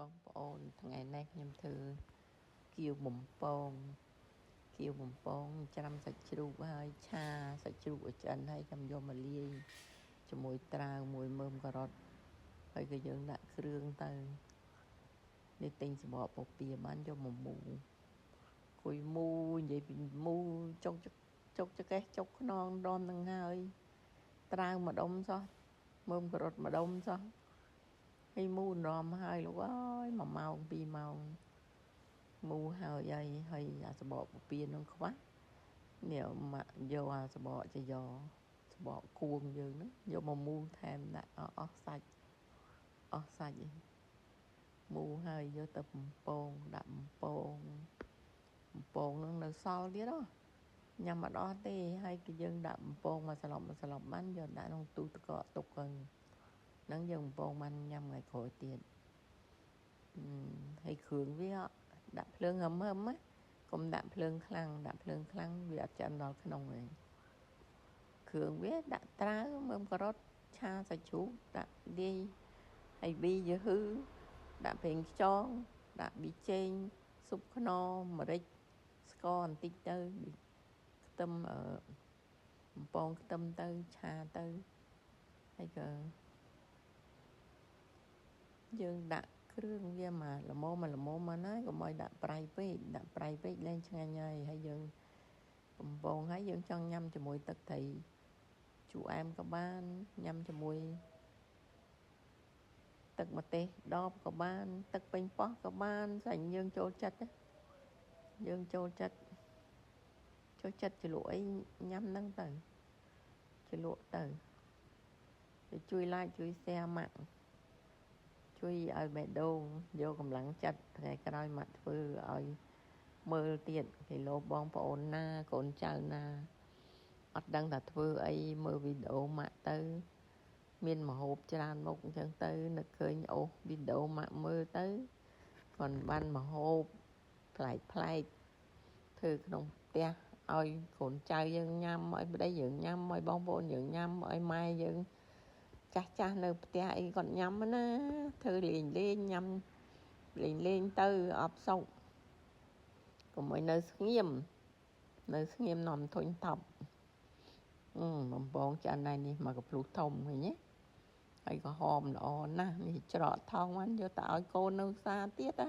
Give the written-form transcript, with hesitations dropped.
បងប្អូនថ្ងៃនេះខ្ញុំធ្វើគៀវបំពងច្រាំសាច់ជ្រូកហើយឆាសាច់ជ្រូកឲ្យឆ្អិនហើយខ្ញុំយកមកលាយជាមួយត្រាវមួយមើមការ៉ុតហើយក៏យើងដាក់គ្រឿងទៅនេះទិញសម្បកពពាបានយកមកមូគួយមូនិយាយពីមូចុកចកេះចុកខ្នងដមនឹងហើយត្រាវម្ដុំសោះមើមការ៉ុតម្ដុំសោះហើយមូរំហើយលោកអើយ1ម៉ោង2ម៉ោងមូហើយអាសបកពពានឹងខ្វះនេះមកយកអាសបកចយោសបកគួងយើងហ្នឹងយកមកមូថែមដាក់អស់សាច់មូហើយយកទៅបំពងដាក់បំពងហ្នឹងនៅសល់ទៀតញ៉ាំអត់អស់ទេហើយគឺយើងដាក់បំពងមកសឡប់បានយកដាក់ក្នុងទូទឹកកកទុកហ្នឹងយើងបំពងបានញ៉ាំថ្ងៃក្រោយទៀតហើយគ្រឿងវាដាក់ភ្លើងហឹមណាកុំដាក់ភ្លើងខ្លាំងវាអត់ឆ្អិនដល់ក្នុងទេគ្រឿងវាដាក់ត្រាវមើមការ៉ុតឆាសាច់ជ្រូកដាក់លាយហើយប៊ីយឺហ៊ឺដាក់ប្រេងខ្យងដាក់ប៊ីចេងស៊ុបខ្នុរម្រេចស្ករបន្តិចទៅខ្ទឹមបំពងខ្ទឹមទៅឆាទៅហើយក៏យើងដាក់គ្រឿងវាមកល្មមមកណាកុំឲ្យដាក់ប្រៃពេកលែងឆ្ងាញ់ហើយយើងបំពងហើយយើងចង់ញ៉ាំជាមួយទឹកត្រីជូរអែមក៏បានញ៉ាំជាមួយទឹកម្ទេសដបក៏បានទឹកប៉េងប៉ោះក៏បានស្អីយើងចូលចិត្តជ្រលក់អីញ៉ាំហ្នឹងទៅជ្រលក់ទៅជួយ like ជួយ share ម៉ាក់ជួយឲ្យបេះដូងយកកម្លាំងចិត្តថ្ងៃក្រោយមកធ្វើឲ្យមើលទៀតគេលោបងប្អូនណាកូនចៅណាអត់ដឹងថាធ្វើអីមើលវីដេអូម៉ាក់ទៅមានម្ហូបច្រើនមុខអញ្ចឹងទៅនឹកឃើញអូសវីដេអូម៉ាក់មើលទៅគាត់បានម្ហូបប្លែកធ្វើក្នុងផ្ទះឲ្យកូនចៅយើងញ៉ាំឲ្យប្តីយើងញ៉ាំឲ្យបងប្អូនយើងញ៉ាំឲ្យម៉ែយើងចាស់នៅផ្ទះអីគាត់ញ៉ាំណាធ្វើលេងញ៉ាំលេងទៅអបសុខកុំឲ្យនៅស្ងៀមនាំធុញថប់បំពងឆ្អិនហើយនេះមកកភ្លុះធំឃើញទេហើយក៏ហមល្អណាស់នេះច្រកថងបានយកទៅឲ្យកូននៅផ្សារទៀត